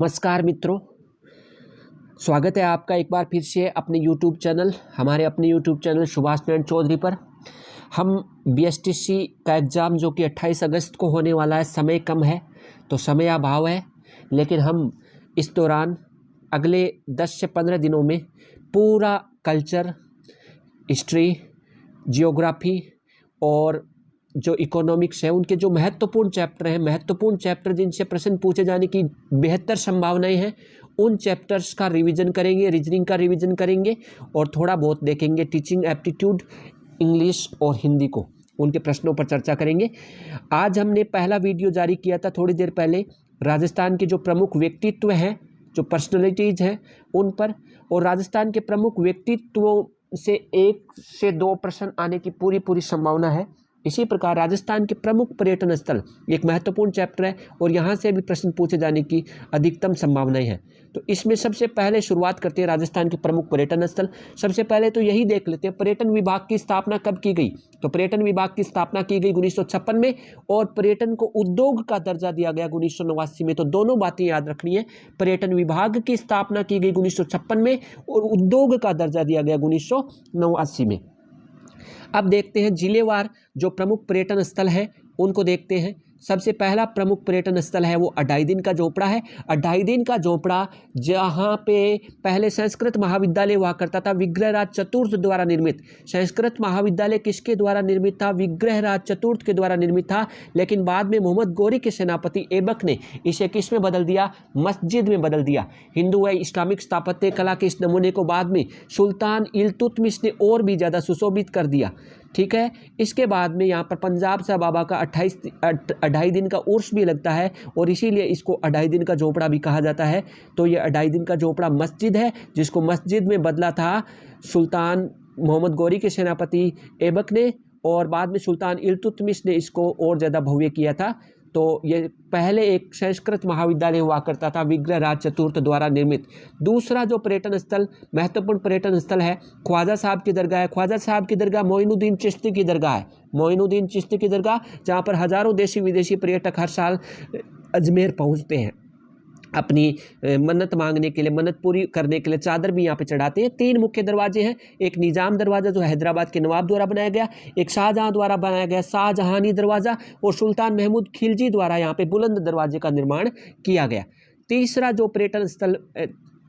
नमस्कार मित्रों, स्वागत है आपका एक बार फिर से अपने हमारे अपने यूट्यूब चैनल सुभाष नारायण चौधरी पर। हम बीएसटीसी का एग्ज़ाम जो कि 28 अगस्त को होने वाला है, समय कम है तो समय अभाव है, लेकिन हम इस दौरान अगले 10 से 15 दिनों में पूरा कल्चर, हिस्ट्री, जियोग्राफी और जो इकोनॉमिक्स है उनके जो महत्वपूर्ण चैप्टर जिनसे प्रश्न पूछे जाने की बेहतर संभावनाएं हैं, उन चैप्टर्स का रिवीजन करेंगे, रीजनिंग का रिवीजन करेंगे और थोड़ा बहुत देखेंगे टीचिंग एप्टीट्यूड, इंग्लिश और हिंदी को, उनके प्रश्नों पर चर्चा करेंगे। आज हमने पहला वीडियो जारी किया था थोड़ी देर पहले राजस्थान के जो प्रमुख व्यक्तित्व हैं, जो पर्सनैलिटीज़ हैं उन पर, और राजस्थान के प्रमुख व्यक्तित्वों से 1 से 2 प्रश्न आने की पूरी संभावना है। इसी प्रकार राजस्थान के प्रमुख पर्यटन स्थल एक महत्वपूर्ण चैप्टर है और यहाँ से भी प्रश्न पूछे जाने की अधिकतम संभावनाएं हैं। तो इसमें सबसे पहले शुरुआत करते हैं राजस्थान के प्रमुख पर्यटन स्थल। सबसे पहले तो यही देख लेते हैं पर्यटन विभाग की स्थापना कब की गई। तो पर्यटन विभाग की स्थापना की गई 1956 में और पर्यटन को उद्योग का दर्जा दिया गया 1989 में। तो दोनों बातें याद रखनी है, पर्यटन विभाग की स्थापना की गई 1956 में और उद्योग का दर्जा दिया गया 1989 में। अब देखते हैं जिलेवार जो प्रमुख पर्यटन स्थल है उनको देखते हैं। सबसे पहला प्रमुख पर्यटन स्थल है वो अढ़ाई दिन का झोपड़ा है। अढ़ाई दिन का झोपड़ा जहाँ पे पहले संस्कृत महाविद्यालय हुआ करता था, विग्रहराज चतुर्थ द्वारा निर्मित। संस्कृत महाविद्यालय किसके द्वारा निर्मित था? विग्रहराज चतुर्थ के द्वारा निर्मित था, लेकिन बाद में मोहम्मद गौरी के सेनापति ऐबक ने इसे किस में बदल दिया? मस्जिद में बदल दिया। हिंदू व इस्लामिक स्थापत्य कला के इस नमूने को बाद में सुल्तान इल्तुतमिश ने और भी ज़्यादा सुशोभित कर दिया। ठीक है, इसके बाद में यहाँ पर पंजाब साहब बाबा का 28 दिन का उर्स भी लगता है और इसीलिए इसको अढ़ाई दिन का झोपड़ा भी कहा जाता है। तो ये अढ़ाई दिन का झोपड़ा मस्जिद है, जिसको मस्जिद में बदला था सुल्तान मोहम्मद गौरी के सेनापति ऐबक ने, और बाद में सुल्तान इल्तुतमिश ने इसको और ज़्यादा भव्य किया था। तो ये पहले एक संस्कृत महाविद्यालय हुआ करता था, विग्रहराज चतुर्थ द्वारा निर्मित। दूसरा जो पर्यटन स्थल, महत्वपूर्ण पर्यटन स्थल है, ख्वाजा साहब की दरगाह है। ख्वाजा साहब की दरगाह मोइनुद्दीन चिश्ती की दरगाह है। मोइनुद्दीन चिश्ती की दरगाह, जहाँ पर हज़ारों देशी विदेशी पर्यटक हर साल अजमेर पहुँचते हैं अपनी मन्नत मांगने के लिए, मन्नत पूरी करने के लिए चादर भी यहाँ पे चढ़ाते हैं। 3 मुख्य दरवाजे हैं, एक निज़ाम दरवाज़ा जो हैदराबाद के नवाब द्वारा बनाया गया, एक शाहजहाँ द्वारा बनाया गया शाहजहानी दरवाज़ा, और सुल्तान महमूद खिलजी द्वारा यहाँ पे बुलंद दरवाजे का निर्माण किया गया। तीसरा जो पर्यटन स्थल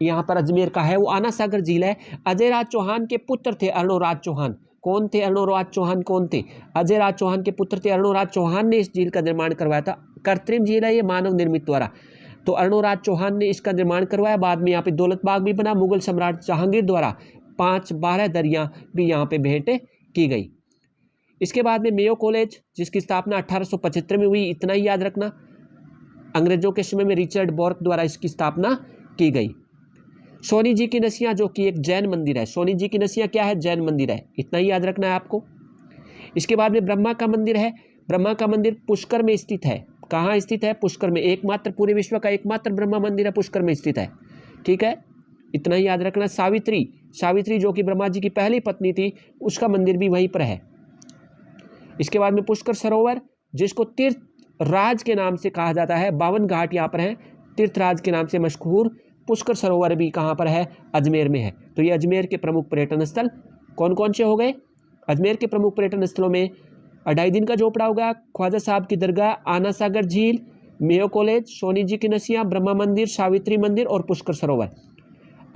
यहाँ पर अजमेर का है वो आना सागर झील है। अजय राज चौहान के पुत्र थे अर्णोराज चौहान। कौन थे अर्णोराज चौहान? कौन थे? अजय राज चौहान के पुत्र थे अर्णोराज चौहान ने इस झील का निर्माण करवाया था। कृत्रिम झील है ये, मानव निर्मित द्वारा। तो अर्णोराज चौहान ने इसका निर्माण करवाया। बाद में यहाँ पे दौलत बाग भी बना, मुगल सम्राट जहांगीर द्वारा 5-12 दरिया भी यहाँ पे भेंट की गई। इसके बाद में मेयो कॉलेज, जिसकी स्थापना 1875 में हुई, इतना ही याद रखना। अंग्रेजों के समय में रिचर्ड बोर्क द्वारा इसकी स्थापना की गई। सोनी जी की नसिया जो कि एक जैन मंदिर है। सोनी जी की नसिया क्या है? जैन मंदिर है, इतना ही याद रखना है आपको। इसके बाद में ब्रह्मा का मंदिर है। ब्रह्मा का मंदिर पुष्कर में स्थित है। कहाँ स्थित है? पुष्कर में। एकमात्र, पूरे विश्व का एकमात्र ब्रह्मा मंदिर है, पुष्कर में स्थित है। ठीक है, इतना ही याद रखना। सावित्री जो कि ब्रह्मा जी की पहली पत्नी थी, उसका मंदिर भी वहीं पर है। इसके बाद में पुष्कर सरोवर, जिसको तीर्थ राज के नाम से कहा जाता है। 52 घाट यहाँ पर हैं, तीर्थराज के नाम से मशहूर पुष्कर सरोवर भी कहाँ पर है? अजमेर में है। तो ये अजमेर के प्रमुख पर्यटन स्थल कौन कौन से हो गए? अजमेर के प्रमुख पर्यटन स्थलों में अढ़ाई दिन का झोपड़ा होगा, ख्वाजा साहब की दरगाह, आना सागर झील, मेयो कॉलेज, सोनी जी की नसिया, ब्रह्मा मंदिर, सावित्री मंदिर और पुष्कर सरोवर।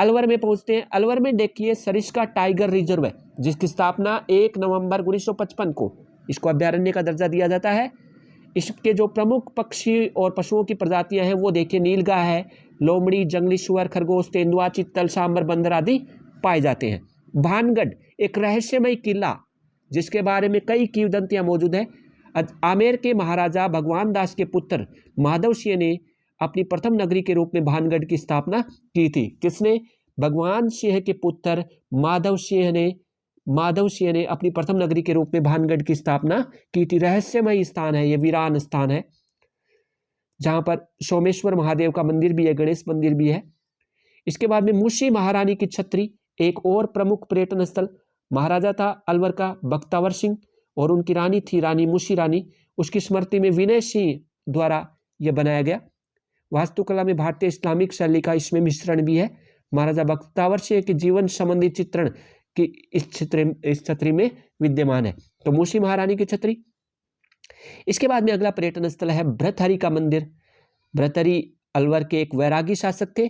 अलवर में पहुंचते हैं। अलवर में देखिए सरिस्का टाइगर रिजर्व है, जिसकी स्थापना 1 नवंबर 1955 को इसको अभ्यारण्य का दर्जा दिया जाता है। इसके जो प्रमुख पक्षी और पशुओं की प्रजातियां हैं वो देखिए नीलगाय है, लोमड़ी, जंगली सुअर, खरगोश, तेंदुआ, चित्तल, सांबर, बंदर आदि पाए जाते हैं। भानगढ़ एक रहस्यमय किला, जिसके बारे में कई किंवदंतियां मौजूद हैं। आमेर के महाराजा भगवान दास के पुत्र माधव सिंह ने अपनी प्रथम नगरी के रूप में भानगढ़ की स्थापना की थी। किसने? भगवान सिंह के पुत्र माधव सिंह ने अपनी प्रथम नगरी के रूप में भानगढ़ की स्थापना की थी। रहस्यमय स्थान है ये, वीरान स्थान है, जहाँ पर सोमेश्वर महादेव का मंदिर भी है, गणेश मंदिर भी है। इसके बाद में मुशी महारानी की छत्री, एक और प्रमुख पर्यटन स्थल। महाराजा था अलवर का बख्तावर सिंह और उनकी रानी थी रानी मुशी रानी। उसकी स्मृति में विनय सिंह द्वारा यह बनाया गया। वास्तुकला में भारतीय इस्लामिक शैली का इसमें मिश्रण भी है। महाराजा बख्तियार सिंह के जीवन संबंधी चित्रण की इस छतरी में विद्यमान है। तो मूसी महारानी की छतरी। इसके बाद में अगला पर्यटन स्थल है भर्तृहरि का मंदिर। भर्तृहरि अलवर के एक वैरागी शासक थे,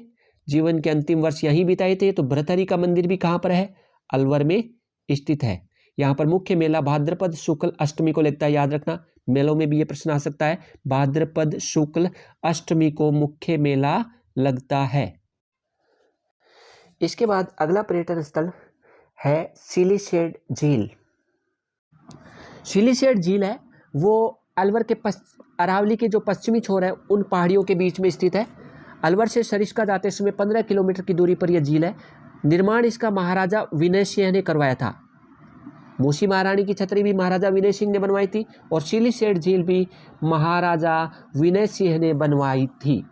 जीवन के अंतिम वर्ष यहीं बिताए थे। तो भर्तृहरि का मंदिर भी कहाँ पर है? अलवर में स्थित है। यहाँ पर मुख्य मेला भाद्रपद शुक्ल अष्टमी को लगता है, याद रखना, मेलों में भी ये प्रश्न आ सकता है। भाद्रपद शुक्ल अष्टमी को मुख्य मेला लगता है। इसके बाद अगला पर्यटन स्थल है सिलीसेड झील। सिलीसेड झील है वो अलवर के अरावली के जो पश्चिमी छोर है उन पहाड़ियों के बीच में स्थित है। अलवर से सरिस्का जाते समय 15 किलोमीटर की दूरी पर यह झील है। निर्माण इसका महाराजा विनय सिंह ने करवाया था। मूसी महारानी की छतरी भी महाराजा विनय सिंह ने बनवाई थी और सिलीसेड झील भी महाराजा विनय सिंह ने बनवाई थी।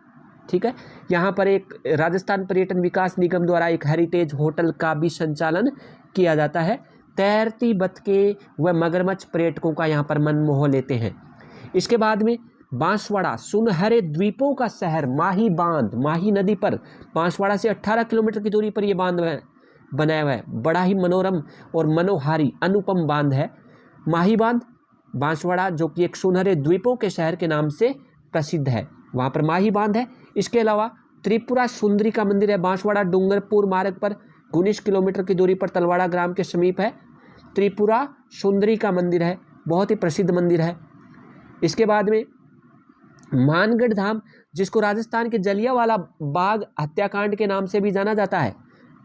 ठीक है। यहाँ पर एक राजस्थान पर्यटन विकास निगम द्वारा एक हेरिटेज होटल का भी संचालन किया जाता है। तैरती बतखें व मगरमच्छ पर्यटकों का यहाँ पर मन मोह लेते हैं। इसके बाद में बांसवाड़ा सुनहरे द्वीपों का शहर माही बांध, माही नदी पर बांसवाड़ा से 18 किलोमीटर की दूरी पर यह बांध बनाया हुआ है। बड़ा ही मनोरम और मनोहारी अनुपम बांध है माही बांध बांसवाड़ा, जो कि एक सुनहरे द्वीपों के शहर के नाम से प्रसिद्ध है। वहाँ पर माही बांध है। इसके अलावा त्रिपुरा सुंदरी का मंदिर है, बांसवाड़ा डूंगरपुर मार्ग पर 19 किलोमीटर की दूरी पर तलवाड़ा ग्राम के समीप है। त्रिपुरा सुंदरी का मंदिर है, बहुत ही प्रसिद्ध मंदिर है। इसके बाद में मानगढ़ धाम, जिसको राजस्थान के जलियांवाला बाग हत्याकांड के नाम से भी जाना जाता है।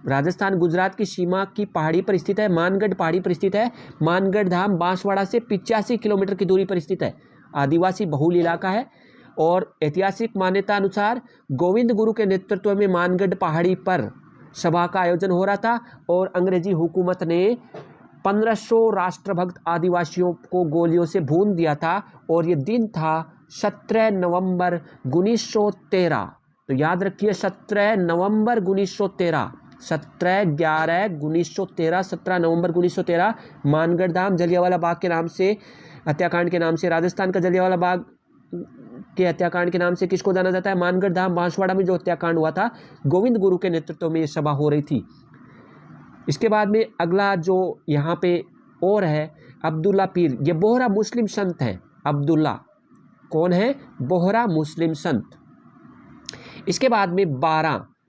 राजस्थान गुजरात की सीमा की पहाड़ी पर स्थित है, मानगढ़ पहाड़ी पर स्थित है। मानगढ़ धाम बांसवाड़ा से 85 किलोमीटर की दूरी पर स्थित है। आदिवासी बहुल इलाका है और ऐतिहासिक मान्यता अनुसार गोविंद गुरु के नेतृत्व में मानगढ़ पहाड़ी पर सभा का आयोजन हो रहा था और अंग्रेजी हुकूमत ने 1500 राष्ट्रभक्त आदिवासियों को गोलियों से भून दिया था और ये दिन था 17 नवंबर 1913। तो याद रखिए 17 नवंबर 1913, 17/11/1913, 17 नवंबर 1913 मानगढ़ धाम जलियांवाला बाग के नाम से, हत्याकांड के नाम से, राजस्थान का जलियांवाला बाग के हत्याकांड के नाम से किसको जाना जाता है? मानगढ़ धाम बांसवाड़ा में जो हत्याकांड हुआ था, गोविंद गुरु के नेतृत्व में ये सभा हो रही थी। इसके बाद में अगला जो यहाँ पे और है अब्दुल्ला पीर, ये बोहरा मुस्लिम संत हैं। अब्दुल्ला कौन है? बोहरा मुस्लिम संत। इसके बाद में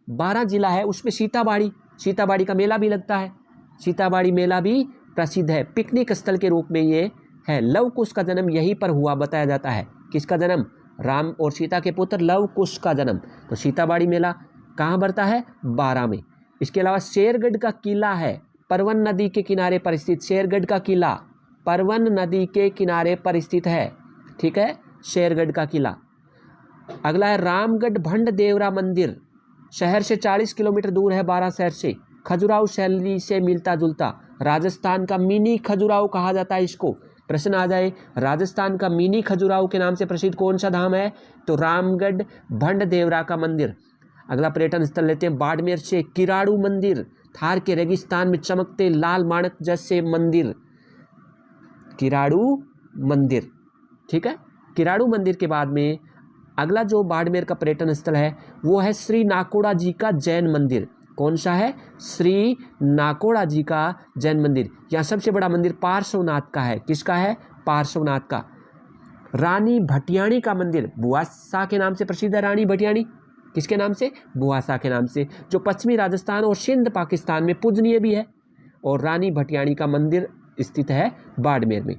12 जिला है, उसमें सीताबाड़ी का मेला भी लगता है। सीताबाड़ी मेला भी प्रसिद्ध है, पिकनिक स्थल के रूप में ये है। लव कुश का जन्म यहीं पर हुआ बताया जाता है। किसका जन्म? राम और सीता के पुत्र लव कुश का जन्म। तो सीताबाड़ी मेला कहाँ बढ़ता है? 12 में। इसके अलावा शेरगढ़ का किला है, परवन नदी के किनारे पर स्थित। शेरगढ़ का किला परवन नदी के किनारे पर स्थित है। ठीक है, शेरगढ़ का किला। अगला है रामगढ़ भंड देवरा मंदिर, शहर से 40 किलोमीटर दूर है, 12 शहर से। खजुराहो शैली से मिलता जुलता, राजस्थान का मिनी खजुराहो कहा जाता है इसको। प्रश्न आ जाए राजस्थान का मिनी खजुराहो के नाम से प्रसिद्ध कौन सा धाम है? तो रामगढ़ भंड देवरा का मंदिर। अगला पर्यटन स्थल लेते हैं बाड़मेर से किराड़ू मंदिर, थार के रेगिस्तान में चमकते लाल माणक जैसे मंदिर, किराड़ू मंदिर। ठीक है, किराड़ू मंदिर के बाद में अगला जो बाड़मेर का पर्यटन स्थल है वो है श्री नाकोड़ा जी का जैन मंदिर। कौन सा है? श्री नाकोड़ा जी का जैन मंदिर। यहाँ सबसे बड़ा मंदिर पार्श्वनाथ का है। किसका है? पार्श्वनाथ का। रानी भटियाणी का मंदिर, बुआसा के नाम से प्रसिद्ध है। रानी भटियाणी किसके नाम से? बुआसा के नाम से, जो पश्चिमी राजस्थान और सिंध पाकिस्तान में पूजनीय भी है। और रानी भटियाणी का मंदिर स्थित है बाड़मेर में।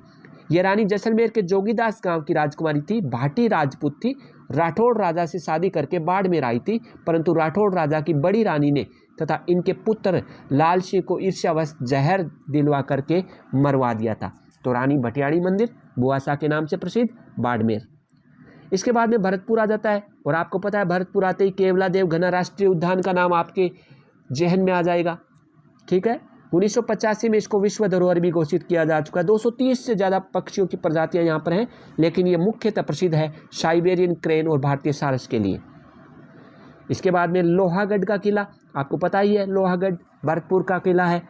यह रानी जैसलमेर के जोगीदास गांव की राजकुमारी थी, भाटी राजपूत थी। राठौड़ राजा से शादी करके बाड़मेर आई थी, परंतु राठौड़ राजा की बड़ी रानी ने तथा इनके पुत्र लाल सिंह को ईर्ष्यावश जहर दिलवा करके मरवा दिया था। तो रानी भटियाणी मंदिर बुआसा के नाम से प्रसिद्ध बाड़मेर। इसके बाद में भरतपुर आ जाता है और आपको पता है भरतपुर आते ही केवलादेव घना राष्ट्रीय उद्यान का नाम आपके जहन में आ जाएगा। ठीक है, 1985 में इसको विश्व धरोहर भी घोषित किया जा चुका है। 230 से ज़्यादा पक्षियों की प्रजातियां यहाँ पर हैं, लेकिन ये मुख्यतः प्रसिद्ध है साइबेरियन क्रेन और भारतीय सारस के लिए। इसके बाद में लोहागढ़ का किला, आपको पता ही है लोहागढ़ भरतपुर का किला है।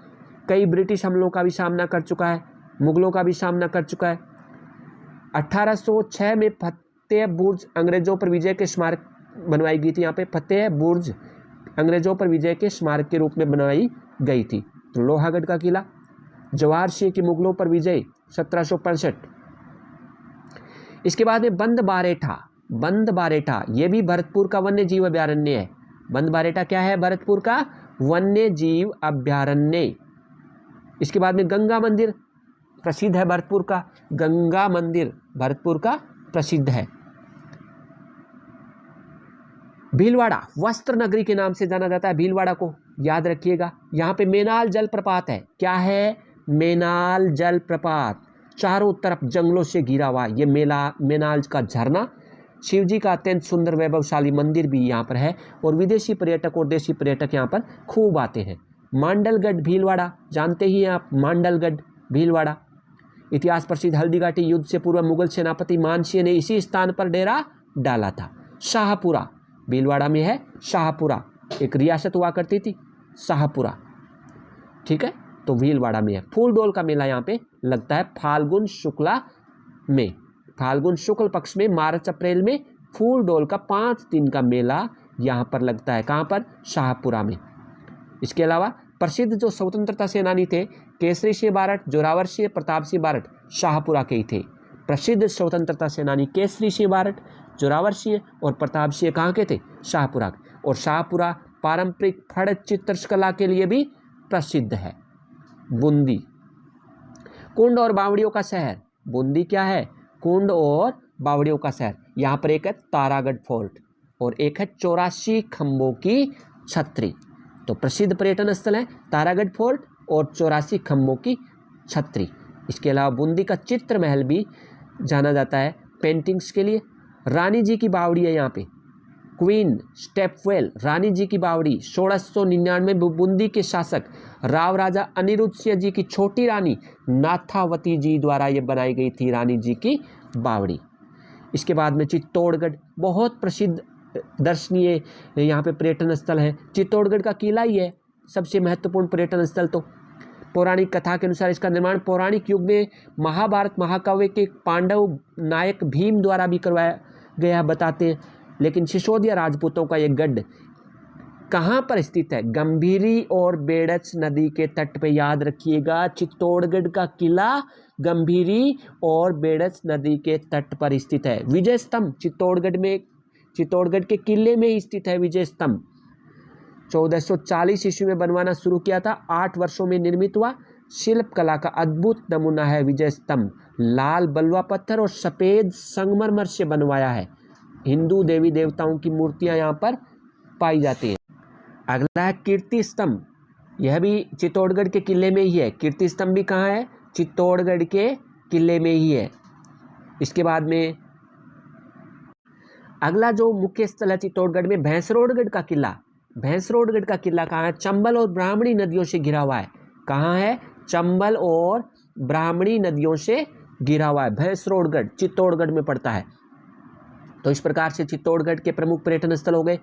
कई ब्रिटिश हमलों का भी सामना कर चुका है, मुगलों का भी सामना कर चुका है। 1806 में फतेह बुर्ज अंग्रेजों पर विजय के स्मारक बनवाई गई थी यहाँ पे? फतेह बुर्ज अंग्रेजों पर विजय के स्मारक के रूप में बनवाई गई थी। तो लोहागढ़ का किला। जवाहर सिंह की मुगलों पर विजय 1765। इसके बाद में बंद बारेठा। बंद बारेठा ये भी भरतपुर का वन्य जीव अभ्यारण्य है। बंद बारेठा क्या है? भरतपुर का वन्य जीव अभ्यारण्य। इसके बाद में गंगा मंदिर प्रसिद्ध है भरतपुर का। गंगा मंदिर भरतपुर का प्रसिद्ध है। भीलवाड़ा वस्त्र नगरी के नाम से जाना जाता है। भीलवाड़ा को याद रखिएगा। यहाँ पे मेनाल जलप्रपात है। क्या है? मेनाल जलप्रपात। चारों तरफ जंगलों से घिरा हुआ ये मेनाल का झरना। शिवजी का अत्यंत सुंदर वैभवशाली मंदिर भी यहाँ पर है और विदेशी पर्यटक और देशी पर्यटक यहाँ पर खूब आते हैं। मांडलगढ़ भीलवाड़ा जानते ही हैं आप। मांडलगढ़ भीलवाड़ा इतिहास प्रसिद्ध हल्दीघाटी युद्ध से पूर्व मुगल सेनापति मानसिंह ने इसी स्थान पर डेरा डाला था। शाहपुरा भीलवाड़ा में है। शाहपुरा एक रियासत हुआ करती थी शाहपुरा, ठीक है, तो भीलवाड़ा में है। फूलडोल का मेला यहाँ पे लगता है फाल्गुन शुक्ला में। फाल्गुन शुक्ल पक्ष में मार्च अप्रैल में फूलडोल का 5 दिन का मेला यहाँ पर लगता है। कहाँ पर? शाहपुरा में। इसके अलावा प्रसिद्ध जो स्वतंत्रता सेनानी थे केसरी सिंह बारट, जोरावर सिंह, प्रताप सिंह बारट शाहपुरा के ही थे। प्रसिद्ध स्वतंत्रता सेनानी केसरी सिंह बारट, जोरावर सिंह और प्रताप सिंह कहाँ के थे? शाहपुरा के। और शाहपुरा पारंपरिक फड़ चित्रकला के लिए भी प्रसिद्ध है। बूंदी कुंड और बावड़ियों का शहर। बूंदी क्या है? कुंड और बावड़ियों का शहर। यहाँ पर एक है तारागढ़ फोर्ट और एक है 84 खंभों की छतरी। तो प्रसिद्ध पर्यटन स्थल है तारागढ़ फोर्ट और 84 खंभों की छतरी। इसके अलावा बूंदी का चित्र महल भी जाना जाता है पेंटिंग्स के लिए। रानी जी की बावड़ी है यहाँ पे, क्वीन स्टेपवेल रानी जी की बावड़ी 1699 में बूंदी के शासक राव राजा अनिरुद्ध सिंह जी की छोटी रानी नाथावती जी द्वारा ये बनाई गई थी रानी जी की बावड़ी। इसके बाद में चित्तौड़गढ़ बहुत प्रसिद्ध दर्शनीय यहाँ पे पर्यटन स्थल है। चित्तौड़गढ़ का किला ही है सबसे महत्वपूर्ण पर्यटन स्थल। तो पौराणिक कथा के अनुसार इसका निर्माण पौराणिक युग में महाभारत महाकाव्य के पांडव नायक भीम द्वारा भी करवाया गया बताते हैं। लेकिन सिसोदिया राजपूतों का यह गढ़ कहाँ पर स्थित है? गंभीरी और बेड़च नदी के तट पे। याद रखिएगा चित्तौड़गढ़ का किला गंभीरी और बेड़च नदी के तट पर स्थित है। विजय स्तंभ चित्तौड़गढ़ के किले में स्थित है विजय स्तंभ। 1440 ईस्वी में बनवाना शुरू किया था, 8 वर्षों में निर्मित हुआ। शिल्प कला का अद्भुत नमूना है विजय स्तंभ। लाल बलुआ पत्थर और सफेद संगमरमर से बनवाया है। हिंदू देवी देवताओं की मूर्तियां यहाँ पर पाई जाती हैं। अगला है कीर्ति स्तंभ। यह भी चित्तौड़गढ़ के किले में ही है। कीर्ति स्तंभ भी कहाँ है? चित्तौड़गढ़ के किले में ही है। इसके बाद में अगला जो मुख्य स्थल है चित्तौड़गढ़ में भैंसरोडगढ़ का किला। भैंसरोडगढ़ का किला कहाँ है? चंबल और ब्राह्मणी नदियों से घिरा हुआ है। कहाँ है? चंबल और ब्राह्मणी नदियों से घिरा हुआ है। भैंसरोडगढ़ चित्तौड़गढ़ में पड़ता है। तो इस प्रकार से चित्तौड़गढ़ के प्रमुख पर्यटन स्थल हो गए।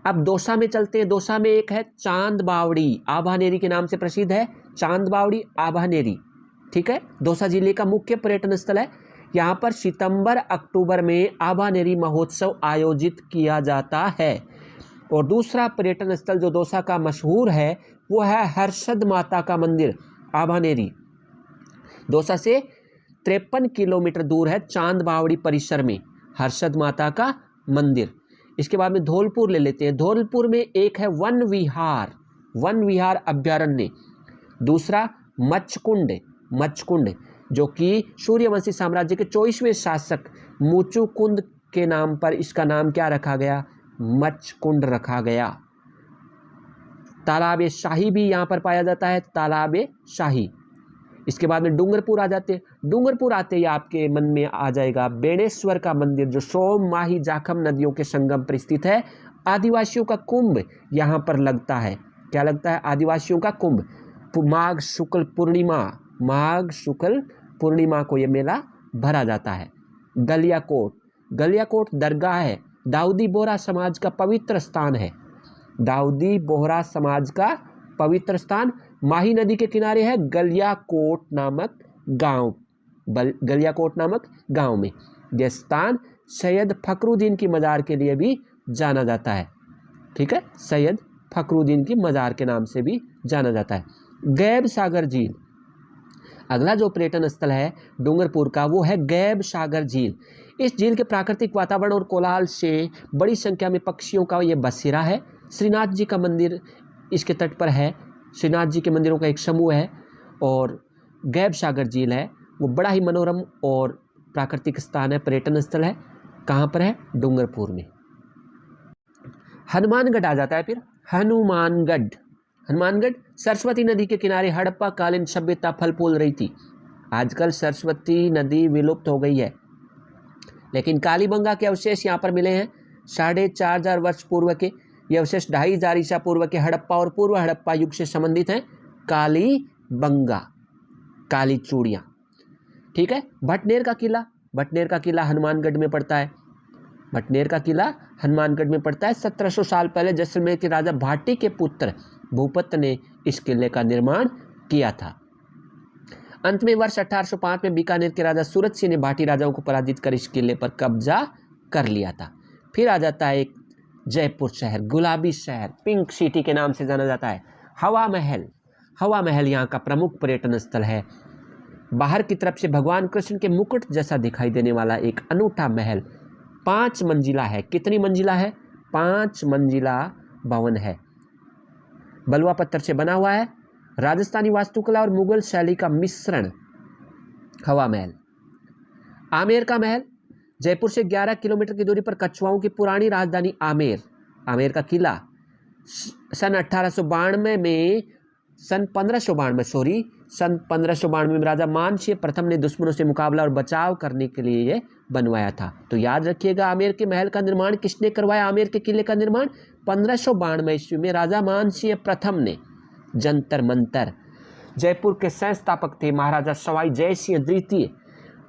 अब दौसा में चलते हैं। दौसा में एक है चांद बावड़ी, आभानेरी के नाम से प्रसिद्ध है। चांद बावड़ी आभानेरी, ठीक है, दौसा जिले का मुख्य पर्यटन स्थल है। यहाँ पर सितंबर अक्टूबर में आभानेरी महोत्सव आयोजित किया जाता है। और दूसरा पर्यटन स्थल जो दौसा का मशहूर है वो है हर्षद माता का मंदिर आभानेरी। दौसा से 53 किलोमीटर दूर है चांद बावड़ी परिसर में हर्षद माता का मंदिर। इसके बाद में धौलपुर ले लेते हैं। धौलपुर में एक है वन विहार अभ्यारण्य। दूसरा मच्छकुंड जो कि सूर्यवंशी साम्राज्य के 24वें शासक मुचुकुंद के नाम पर इसका नाम क्या रखा गया? मच्छकुंड रखा गया। तालाब शाही भी यहाँ पर पाया जाता है, तालाब शाही। इसके बाद में डूंगरपुर आ जाते हैं। डूंगरपुर आते ही आपके मन में आ जाएगा बेणेश्वर का मंदिर जो सोम माही जाखम नदियों के संगम पर स्थित है। आदिवासियों का कुंभ यहाँ पर लगता है। क्या लगता है? आदिवासियों का कुंभ। माघ शुक्ल पूर्णिमा को यह मेला भरा जाता है। गलियाकोट दरगाह है। दाऊदी बोहरा समाज का पवित्र स्थान है। दाऊदी बोहरा समाज का पवित्र स्थान माही नदी के किनारे है गलियाकोट नामक गांव में। यह स्थान सैयद फखरुद्दीन की मजार के लिए भी जाना जाता है। ठीक है, सैयद फखरुद्दीन की मज़ार के नाम से भी जाना जाता है। गैब सागर झील, अगला जो पर्यटन स्थल है डूंगरपुर का वो है गैब सागर झील। इस झील के प्राकृतिक वातावरण और कोलाहल से बड़ी संख्या में पक्षियों का ये बसेरा है। श्रीनाथ जी का मंदिर इसके तट पर है, श्रीनाथ जी के मंदिरों का एक समूह है। और गैब सागर झील है वो बड़ा ही मनोरम और प्राकृतिक स्थान है, पर्यटन स्थल है। कहाँ पर है? डूंगरपुर में। हनुमानगढ़ आ जाता है फिर। हनुमानगढ़, हनुमानगढ़ सरस्वती नदी के किनारे हड़प्पा कालीन सभ्यता फल फूल रही थी। आजकल सरस्वती नदी विलुप्त हो गई है, लेकिन कालीबंगा के अवशेष यहाँ पर मिले हैं 4500 वर्ष पूर्व के। ये अवशेष 2500 ईसा पूर्व के हड़प्पा और पूर्व हड़प्पा युग से संबंधित हैं। कालीबंगा, काली चूड़ियाँ। ठीक है, भटनेर का किला, भटनेर का किला हनुमानगढ़ में पड़ता है। भटनेर का किला हनुमानगढ़ में पड़ता है। 1700 साल पहले जैसलमेर के राजा भाटी के पुत्र भूपत ने इस किले का निर्माण किया था। अंत में वर्ष 1805 में बीकानेर के राजा सूरत सिंह ने भाटी राजाओं को पराजित कर इस किले पर कब्जा कर लिया था। फिर आ जाता है एक जयपुर शहर, गुलाबी शहर, पिंक सिटी के नाम से जाना जाता है। हवा महल, हवा महल यहाँ का प्रमुख पर्यटन स्थल है। बाहर की तरफ से भगवान कृष्ण के मुकुट जैसा दिखाई देने वाला एक अनूठा महल 5 मंजिला है। कितनी मंजिला है? 5 मंजिला भवन है। बलुआ पत्थर से बना हुआ है। राजस्थानी वास्तुकला और मुगल शैली का मिश्रण। हवा महल। आमेर का महल, जयपुर से 11 किलोमीटर की दूरी पर कछुआओं की पुरानी राजधानी आमेर। आमेर का किला सन 1592 में राजा मानसिंह प्रथम ने दुश्मनों से मुकाबला और बचाव करने के लिए ये बनवाया था। तो याद रखिएगा, आमेर के महल का निर्माण किसने करवाया? आमेर के किले का निर्माण 1592 ईस्वी में राजा मानसिंह प्रथम ने। जंतर मंतर, जयपुर के संस्थापक थे महाराजा सवाई जय सिंह द्वितीय,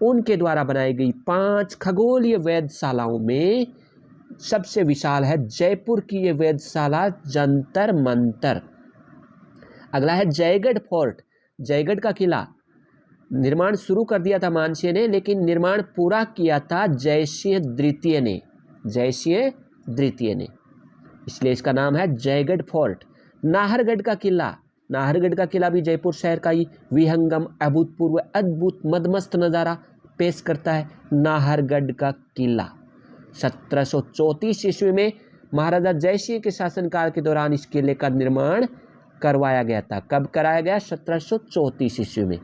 उनके द्वारा बनाई गई 5 खगोलीय वेधशालाओं में सबसे विशाल है जयपुर की ये वेधशाला जंतर मंतर। अगला है जयगढ़ फोर्ट, जयगढ़ का किला। निर्माण शुरू कर दिया था मानसिंह ने, लेकिन निर्माण पूरा किया था जयसिंह द्वितीय ने, जयसिंह द्वितीय ने, इसलिए इसका नाम है जयगढ़ फोर्ट। नाहरगढ़ का किला, नाहरगढ़ का किला भी जयपुर शहर का ही विहंगम, अभूतपूर्व, अद्भुत, मदमस्त नज़ारा पेश करता है। नाहरगढ़ का किला 1734 ईस्वी में महाराजा जयसिंह के शासनकाल के दौरान इस किले का निर्माण करवाया गया था। कब कराया गया? 1734 ईस्वी में।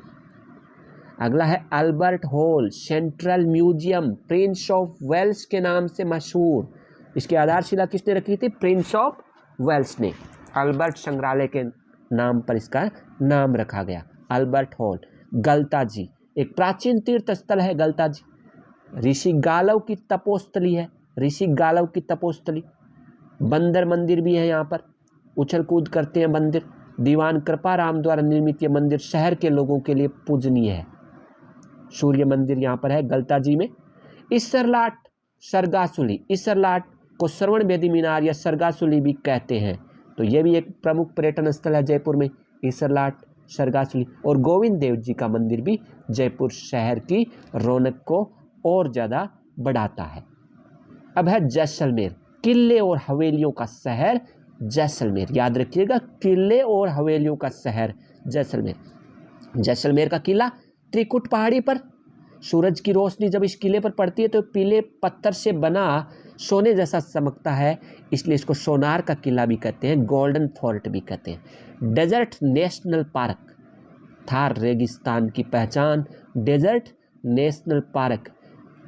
अगला है Albert Hall, central museum, Prince of Wales के नाम से मशहूर। इसकी आधारशिला किसने रखी थी? प्रिंस ऑफ वेल्स ने। अल्बर्ट संग्रहालय के नाम पर इसका नाम रखा गया, अल्बर्ट हॉल। गलता जी, एक प्राचीन तीर्थ स्थल है गलता जी। ऋषि गालव की तपोस्थली है, ऋषि गालव की तपोस्थली। बंदर मंदिर भी है यहाँ पर, उछल कूद करते हैं बंदर। दीवान कृपाराम द्वारा निर्मित ये मंदिर शहर के लोगों के लिए पूजनीय है। सूर्य मंदिर यहाँ पर है गलता जी में। इसरलाट सरगासुली, इसरलाट को श्रवण बेदी मीनार या सरगासुली भी कहते हैं, तो ये भी एक प्रमुख पर्यटन स्थल है जयपुर में, इसरलाट, सरगासुली। और गोविंद देव जी का मंदिर भी जयपुर शहर की रौनक को और ज़्यादा बढ़ाता है। अब है जैसलमेर, किले और हवेलियों का शहर जैसलमेर। याद रखिएगा, किले और हवेलियों का शहर जैसलमेर। जैसलमेर का किला त्रिकुट पहाड़ी पर, सूरज की रोशनी जब इस किले पर पड़ती है तो पीले पत्थर से बना सोने जैसा चमकता है, इसलिए इसको सोनार का किला भी कहते हैं, गोल्डन फोर्ट भी कहते हैं। डेजर्ट नेशनल पार्क, थार रेगिस्तान की पहचान डेजर्ट नेशनल पार्क।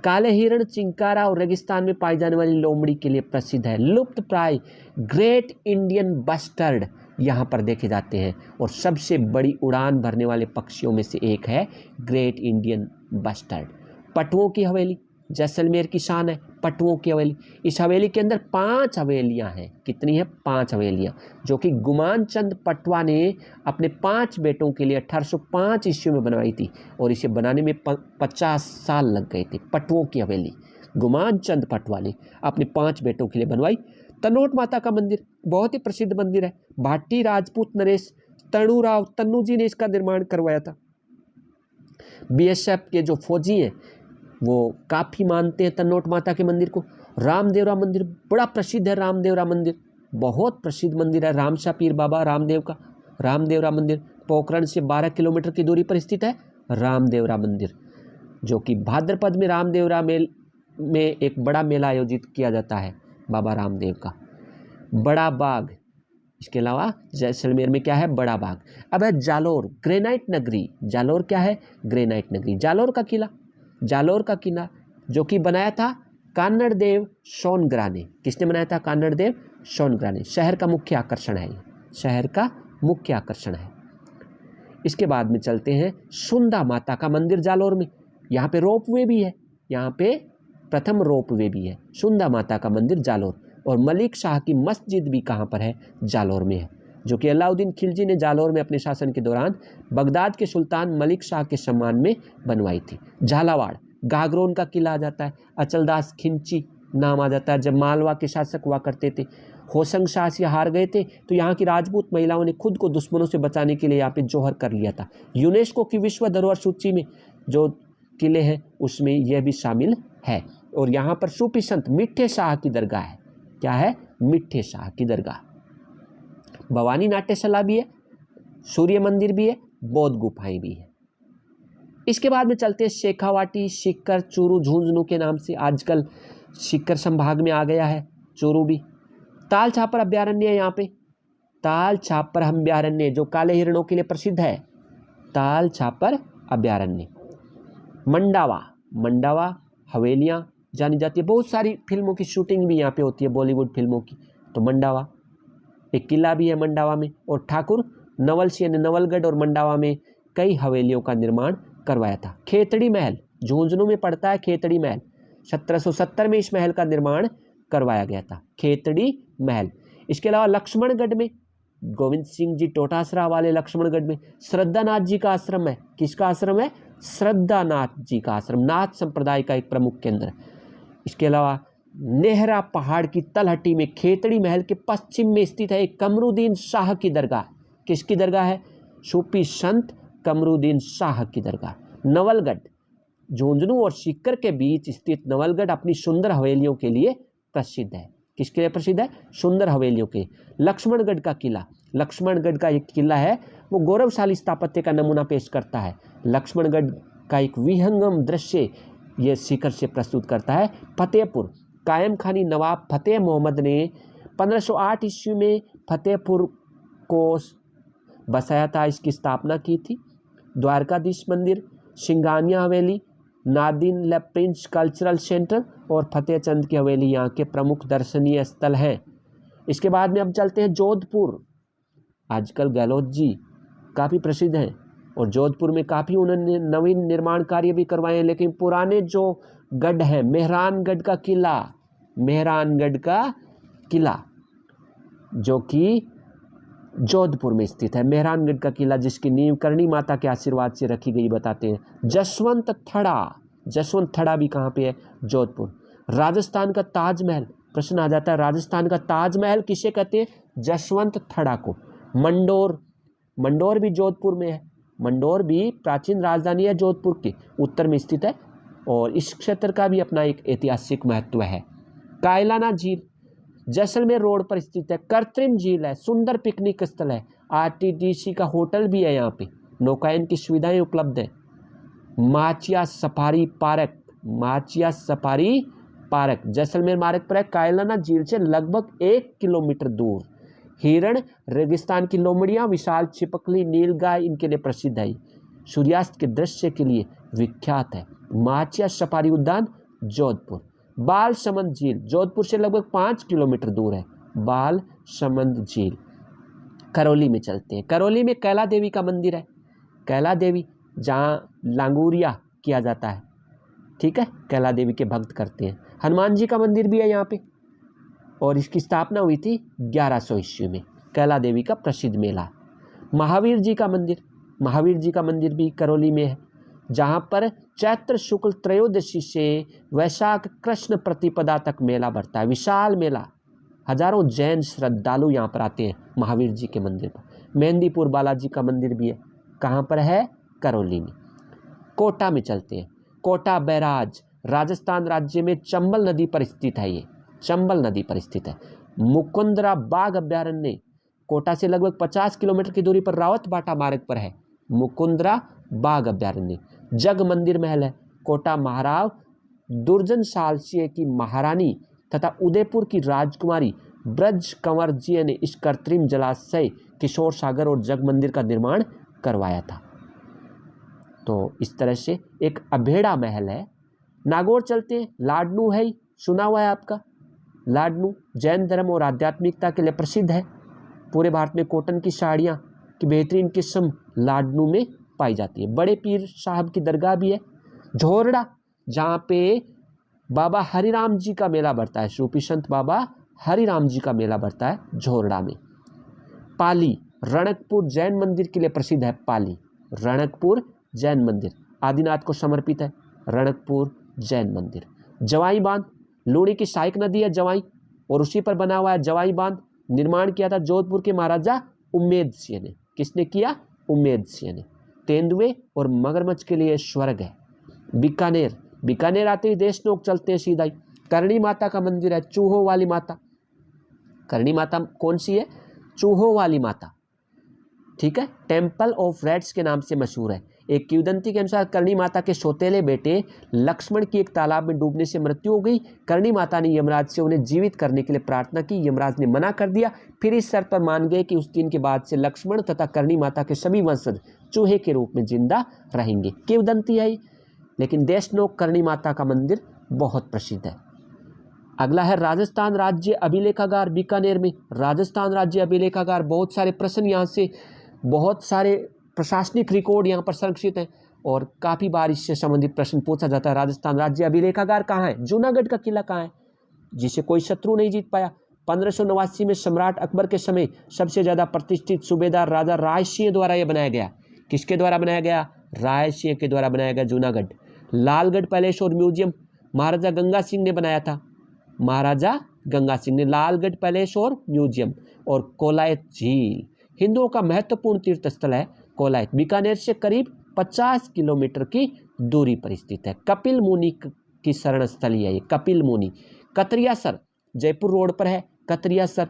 काले हिरण, चिंकारा और रेगिस्तान में पाई जाने वाली लोमड़ी के लिए प्रसिद्ध है। लुप्त प्राय ग्रेट इंडियन बस्टर्ड यहाँ पर देखे जाते हैं, और सबसे बड़ी उड़ान भरने वाले पक्षियों में से एक है ग्रेट इंडियन बस्टर्ड। पटुओं की हवेली जैसलमेर की शान है, पटुओं की हवेली। इस हवेली के अंदर 5 हवेलियाँ हैं। कितनी है? 5 हवेलियाँ, जो कि गुमान चंद पटवा ने अपने 5 बेटों के लिए 1805 ईस्वी में बनवाई थी, और इसे बनाने में 50 साल लग गए थे। पटुओं की हवेली गुमान चंद पटवा ने अपने 5 बेटों के लिए बनवाई। तनोट माता का मंदिर बहुत ही प्रसिद्ध मंदिर है। भाटी राजपूत नरेश तणुराव तन्नू जी ने इसका निर्माण करवाया था। बीएसएफ के जो फौजी हैं वो काफ़ी मानते हैं तन्नोट माता के मंदिर को, रामदेवरा मंदिर बड़ा प्रसिद्ध है, रामदेवरा मंदिर बहुत प्रसिद्ध मंदिर है, रामशाह पीर बाबा रामदेव का रामदेवरा मंदिर पोखरण से 12 किलोमीटर की दूरी पर स्थित है रामदेवरा मंदिर, जो कि भाद्रपद में रामदेवरा मेल में एक बड़ा मेला आयोजित किया जाता है बाबा रामदेव का। बड़ा बाग, इसके अलावा जैसलमेर में क्या है, बड़ा बाग। अब है जालोर, ग्रेनाइट नगरी। जालोर क्या है, ग्रेनाइट नगरी। जालोर का किला, जालोर का किला जो कि बनाया था कान्नड़ देव सोनग्रा ने। किसने बनाया था, कान्नड़ देव सोनग्रा ने। शहर का मुख्य आकर्षण है, शहर का मुख्य आकर्षण है। इसके बाद में चलते हैं सुंदा माता का मंदिर जालोर में। यहाँ पे रोपवे भी है, यहाँ पे प्रथम रोपवे भी है। सुंदा माता का मंदिर जालोर। और मलिक शाह की मस्जिद भी कहाँ पर है, जालोर में है, जो कि अलाउद्दीन खिलजी ने जालोर में अपने शासन के दौरान बगदाद के सुल्तान मलिक शाह के सम्मान में बनवाई थी। झालावाड़, गागरोन का किला आ जाता है। अचलदास खिलजी नाम आ जाता है, जब मालवा के शासक हुआ करते थे। होशंग शाह से हार गए थे तो यहाँ की राजपूत महिलाओं ने खुद को दुश्मनों से बचाने के लिए यहाँ पे जौहर कर लिया था। यूनेस्को की विश्व धरोहर सूची में जो किले हैं उसमें यह भी शामिल है। और यहाँ पर सूफी संत मिठे शाह की दरगाह है। क्या है, मिठे शाह की दरगाह। भवानी नाट्यशाला भी है, सूर्य मंदिर भी है, बौद्ध गुफाएं भी है। इसके बाद में चलते हैं शेखावाटी, सीकर, चूरू, झुंझुनू के नाम से आजकल सीकर संभाग में आ गया है चूरू भी। ताल छापर अभ्यारण्य है यहाँ पे, ताल छापर अभ्यारण्य जो काले हिरणों के लिए प्रसिद्ध है, ताल छापर अभ्यारण्य। मंडावा, मंडावा हवेलियाँ जानी जाती है, बहुत सारी फिल्मों की शूटिंग भी यहाँ पे होती है, बॉलीवुड फिल्मों की। तो मंडावा एक किला भी है मंडावा में। और ठाकुर नवल सिंह ने नवलगढ़ और मंडावा में कई हवेलियों का निर्माण करवाया था। खेतड़ी महल झुंझुनू में पड़ता है, खेतड़ी महल 1770 में इस महल का निर्माण करवाया गया था, खेतड़ी महल। इसके अलावा लक्ष्मणगढ़ में गोविंद सिंह जी टोटासरा वाले लक्ष्मणगढ़ में श्रद्धानाथ जी का आश्रम है। किसका आश्रम है, श्रद्धानाथ जी का आश्रम, नाथ संप्रदाय का एक प्रमुख केंद्र है। इसके अलावा नेहरा पहाड़ की तलहटी में खेतड़ी महल के पश्चिम में स्थित है एक कमरुद्दीन शाह की दरगाह। किसकी दरगाह है, सूफी संत कमरुद्दीन शाह की दरगाह। नवलगढ़, झुंझुनू और सीकर के बीच स्थित नवलगढ़ अपनी सुंदर हवेलियों के लिए प्रसिद्ध है। किसके लिए प्रसिद्ध है, सुंदर हवेलियों के। लक्ष्मणगढ़ का किला, लक्ष्मणगढ़ का एक किला है वो गौरवशाली स्थापत्य का नमूना पेश करता है। लक्ष्मणगढ़ का एक विहंगम दृश्य ये सीकर से प्रस्तुत करता है। फतेहपुर, कायम खानी नवाब फतेह मोहम्मद ने 1508 ईस्वी में फतेहपुर को बसाया था, इसकी स्थापना की थी। द्वारकाधीश मंदिर, सिंघानिया हवेली, नादिन ले प्रिंस कल्चरल सेंटर और फतेहचंद की हवेली यहाँ के प्रमुख दर्शनीय स्थल हैं। इसके बाद में अब चलते हैं जोधपुर। आजकल गहलोत जी काफ़ी प्रसिद्ध हैं और जोधपुर में काफ़ी उन्होंने नवीन निर्माण कार्य भी करवाए हैं, लेकिन पुराने जो गढ़ है, मेहरानगढ़ का किला, मेहरानगढ़ का किला जो कि जोधपुर में स्थित है, मेहरानगढ़ का किला जिसकी नींव करणी माता के आशीर्वाद से रखी गई बताते हैं। जसवंत थड़ा, जसवंत थड़ा भी कहाँ पे है, जोधपुर। राजस्थान का ताजमहल, प्रश्न आ जाता है राजस्थान का ताजमहल किसे कहते हैं, जसवंत थड़ा को। मंडोर, मंडोर भी जोधपुर में है, मंडोर भी प्राचीन राजधानी है जोधपुर की, उत्तर में स्थित है और इस क्षेत्र का भी अपना एक ऐतिहासिक महत्व है। कायलाना झील जैसलमेर रोड पर स्थित है। कृत्रिम झील है, सुंदर पिकनिक स्थल है, आरटीडीसी का होटल भी है, यहाँ पे नौकायन की सुविधाएं उपलब्ध है। Machiya safari park, Machiya safari park Jaisalmer मार्ग पर है, कायलाना झील से लगभग 1 किलोमीटर दूर। हिरण, रेगिस्तान की लोमड़ियाँ, विशाल छिपकली, नीलगाय इनके लिए प्रसिद्ध है। सूर्यास्त के दृश्य के लिए विख्यात है। माचिया सफारी उद्यान जोधपुर। बालसमंद झील जोधपुर से लगभग 5 किलोमीटर दूर है, बालसमंद झील। करौली में चलते हैं, करौली में कैला देवी का मंदिर है, कैला देवी जहाँ लांगूरिया किया जाता है, ठीक है, कैला देवी के भक्त करते हैं। हनुमान जी का मंदिर भी है यहाँ पे और इसकी स्थापना हुई थी 1100 ईस्वी में। कैला देवी का प्रसिद्ध मेला। महावीर जी का मंदिर, महावीर जी का मंदिर भी करौली में है, जहाँ पर चैत्र शुक्ल त्रयोदशी से वैशाख कृष्ण प्रतिपदा तक मेला बढ़ता है, विशाल मेला। हजारों जैन श्रद्धालु यहाँ पर आते हैं महावीर जी के मंदिर पर। मेहंदीपुर बालाजी का मंदिर भी है, कहाँ पर है, करौली में। कोटा में चलते हैं, कोटा बैराज राजस्थान राज्य में चंबल नदी पर स्थित है। ये चंबल नदी पर स्थित है। मुकुंदरा बाघ अभ्यारण्य कोटा से लगभग 50 किलोमीटर की दूरी पर रावतबाटा मार्ग पर है। मुकुंदरा बाघ अभ्यारण्य। जग मंदिर महल है कोटा महाराव दुर्जन सालसिया की महारानी तथा उदयपुर की राजकुमारी ब्रज कंवर जी ने इस कृत्रिम जलाशय किशोर सागर और जग मंदिर का निर्माण करवाया था। तो इस तरह से एक अभेड़ा महल है। नागौर चलते हैं, लाडनू है, सुना हुआ है आपका। लाडनू जैन धर्म और आध्यात्मिकता के लिए प्रसिद्ध है। पूरे भारत में कॉटन की साड़ियाँ की बेहतरीन किस्म लाडनू में पाई जाती है। बड़े पीर साहब की दरगाह भी है। झोरड़ा जहाँ पे बाबा हरिराम जी का मेला बढ़ता है, सूफी संत बाबा हरिराम जी का मेला बढ़ता है झोरड़ा में। पाली रणकपुर जैन मंदिर के लिए प्रसिद्ध है। पाली रणकपुर जैन मंदिर आदिनाथ को समर्पित है। रणकपुर जैन मंदिर। जवाई बांध लूणी की सहायक नदी है जवाई, और उसी पर बना हुआ है जवाई बांध। निर्माण किया था जोधपुर के महाराजा उम्मेद सिंह ने। किसने किया? उम्मेद सिंह ने। तेंदुए और मगरमच्छ के लिए स्वर्ग है। बीकानेर, बीकानेर आते ही देशनोक चलते हैं सीधा ही। करणी माता का मंदिर है, चूहों वाली माता। करणी माता कौन सी है? चूहों वाली माता, ठीक है। टेम्पल ऑफ रैट्स के नाम से मशहूर है। एक किंवदंती के अनुसार करणी माता के सौतेले बेटे लक्ष्मण की एक तालाब में डूबने से मृत्यु हो गई। करणी माता ने यमराज से उन्हें जीवित करने के लिए प्रार्थना की। यमराज ने मना कर दिया। फिर इस शर्त पर मान गए कि उस दिन के बाद से लक्ष्मण तथा करणी माता के सभी वंशज चूहे के रूप में जिंदा रहेंगे। किंवदंती है, लेकिन देशनोक करणी माता का मंदिर बहुत प्रसिद्ध है। अगला है राजस्थान राज्य अभिलेखागार बीकानेर में। राजस्थान राज्य अभिलेखागार, बहुत सारे प्रश्न यहाँ से, बहुत सारे प्रशासनिक रिकॉर्ड यहाँ पर संरक्षित हैं और काफ़ी बार इससे संबंधित प्रश्न पूछा जाता है। राजस्थान राज्य अभिलेखागार कहाँ है? जूनागढ़ का किला कहाँ है, जिसे कोई शत्रु नहीं जीत पाया? 1589 में सम्राट अकबर के समय सबसे ज़्यादा प्रतिष्ठित सूबेदार राजा राय सिंह द्वारा यह बनाया गया। किसके द्वारा बनाया गया? राय सिंह के द्वारा बनाया गया जूनागढ़। लालगढ़ पैलेस और म्यूजियम महाराजा गंगा सिंह ने बनाया था। महाराजा गंगा सिंह ने लालगढ़ पैलेस और म्यूजियम। और कोलायत झील हिंदुओं का महत्वपूर्ण तीर्थ स्थल है। कोलायत बीकानेर से करीब 50 किलोमीटर की दूरी पर स्थित है। कपिल मुनि की शरण स्थली है ये, कपिल मुनि। कतरियासर जयपुर रोड पर है। कतरियासर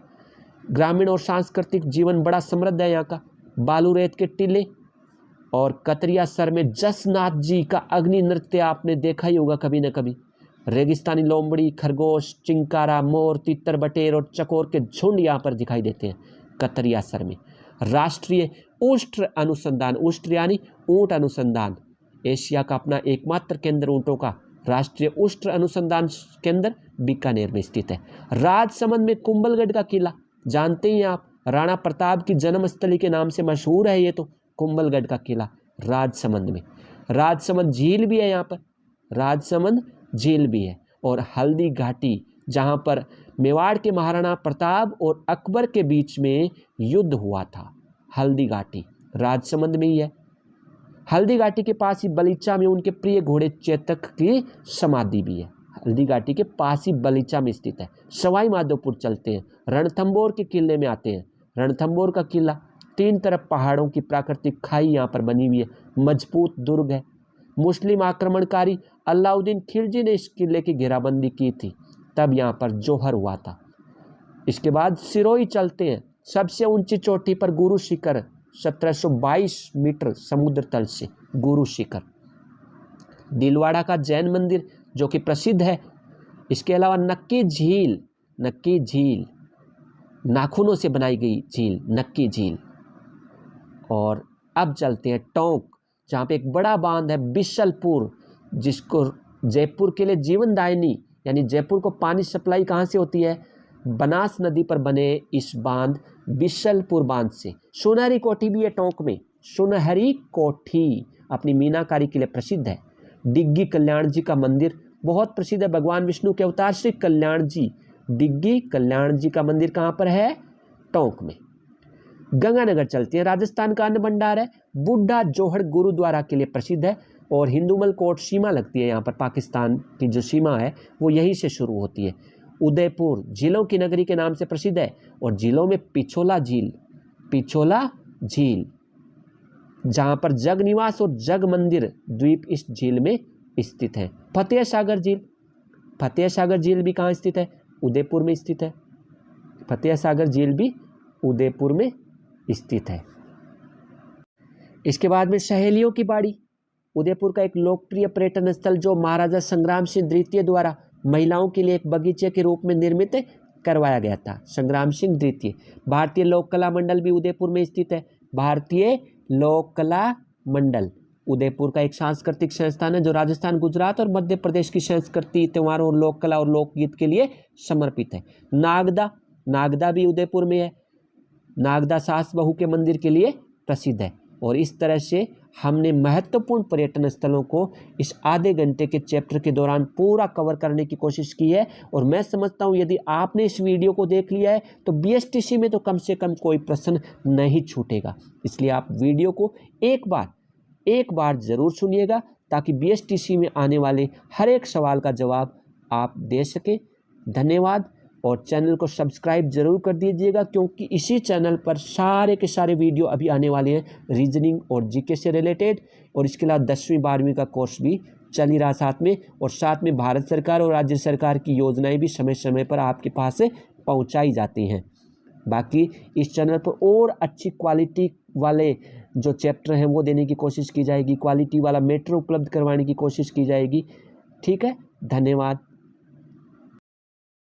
ग्रामीण और सांस्कृतिक जीवन बड़ा समृद्ध है यहाँ का। बालू रेत के टीले और कतरियासर में जसनाथ जी का अग्नि नृत्य आपने देखा ही होगा कभी न कभी। रेगिस्तानी लोमड़ी, खरगोश, चिंकारा, मोर, तितर, बटेर और चकोर के झुंड यहाँ पर दिखाई देते हैं कतरियासर में। राष्ट्रीय उष्ट्र अनुसंधान, उष्ट्र यानी ऊंट अनुसंधान, एशिया का अपना एकमात्र केंद्र ऊंटों का राष्ट्रीय उष्ट्र अनुसंधान केंद्र बीकानेर में स्थित है। राजसमंद में कुंभलगढ़ का किला, जानते ही आप, राणा प्रताप की जन्मस्थली के नाम से मशहूर है ये तो, कुंभलगढ़ का किला राजसमंद में। राजसमंद झील भी है यहाँ पर, राजसमंद झील भी है। और हल्दी घाटी, जहाँ पर मेवाड़ के महाराणा प्रताप और अकबर के बीच में युद्ध हुआ था, हल्दी घाटी राजसमंद में ही है। हल्दी घाटी के पास ही बलीचा में उनके प्रिय घोड़े चेतक की समाधि भी है। हल्दी घाटी के पास ही बलीचा में स्थित है। सवाई माधोपुर चलते हैं, रणथंबोर के किले में आते हैं। रणथंबोर का किला, तीन तरफ पहाड़ों की प्राकृतिक खाई यहाँ पर बनी हुई है, मजबूत दुर्ग है। मुस्लिम आक्रमणकारी अलाउद्दीन खिलजी ने इस किले की घेराबंदी की थी, तब यहाँ पर जौहर हुआ था। इसके बाद सिरोही चलते हैं, सबसे ऊंची चोटी पर गुरु शिखर 1722 मीटर समुद्र तल से, गुरु शिखर। दिलवाड़ा का जैन मंदिर जो कि प्रसिद्ध है। इसके अलावा नक्की झील, नक्की झील नाखूनों से बनाई गई झील, नक्की झील। और अब चलते हैं टोंक, जहाँ पे एक बड़ा बांध है बिशलपुर, जिसको जयपुर के लिए जीवनदायिनी, यानी जयपुर को पानी सप्लाई कहाँ से होती है? बनास नदी पर बने इस बांध बिशलपुर बांध से। सुनहरी कोठी भी है टोंक में, सुनहरी कोठी अपनी मीनाकारी के लिए प्रसिद्ध है। डिग्गी कल्याण जी का मंदिर बहुत प्रसिद्ध है, भगवान विष्णु के अवतार श्री कल्याण जी। डिग्गी कल्याण जी का मंदिर कहाँ पर है? टोंक में। गंगानगर चलते हैं, राजस्थान का अन्न भंडार है। बुढ़ा जोहड़ गुरुद्वारा के लिए प्रसिद्ध है और हिंदूमल कोट सीमा लगती है यहाँ पर, पाकिस्तान की जो सीमा है वो यहीं से शुरू होती है। उदयपुर झीलों की नगरी के नाम से प्रसिद्ध है और झीलों में पिछोला झील, पिछोला झील, जहाँ पर जग निवास और जग मंदिर द्वीप इस झील में स्थित है। फतेह सागर झील, फतेह सागर झील भी कहाँ स्थित है? उदयपुर में स्थित है। फतेह सागर झील भी उदयपुर में स्थित है। इसके बाद में सहेलियों की बाड़ी, उदयपुर का एक लोकप्रिय पर्यटन स्थल जो महाराजा संग्राम सिंह द्वितीय द्वारा महिलाओं के लिए एक बगीचे के रूप में निर्मित करवाया गया था। संग्राम सिंह द्वितीय। भारतीय लोक कला मंडल भी उदयपुर में स्थित है। भारतीय लोक कला मंडल उदयपुर का एक सांस्कृतिक संस्थान है जो राजस्थान, गुजरात और मध्य प्रदेश की संस्कृति, त्योहारों और लोक कला और लोकगीत के लिए समर्पित है। नागदा, नागदा भी उदयपुर में है। नागदा सास बहू के मंदिर के लिए प्रसिद्ध है। और इस तरह से हमने महत्वपूर्ण पर्यटन स्थलों को इस आधे घंटे के चैप्टर के दौरान पूरा कवर करने की कोशिश की है। और मैं समझता हूँ यदि आपने इस वीडियो को देख लिया है तो बीएसटीसी में तो कम से कम कोई प्रश्न नहीं छूटेगा। इसलिए आप वीडियो को एक बार ज़रूर सुनिएगा ताकि बीएसटीसी में आने वाले हर एक सवाल का जवाब आप दे सकें। धन्यवाद। और चैनल को सब्सक्राइब जरूर कर दीजिएगा क्योंकि इसी चैनल पर सारे के सारे वीडियो अभी आने वाले हैं रीजनिंग और जीके से रिलेटेड। और इसके अलावा 10वीं 12वीं का कोर्स भी चल ही रहा साथ में। और साथ में भारत सरकार और राज्य सरकार की योजनाएं भी समय समय पर आपके पास से पहुंचाई जाती हैं। बाकी इस चैनल पर और अच्छी क्वालिटी वाले जो चैप्टर हैं वो देने की कोशिश की जाएगी, क्वालिटी वाला मैटर उपलब्ध करवाने की कोशिश की जाएगी। ठीक है, धन्यवाद।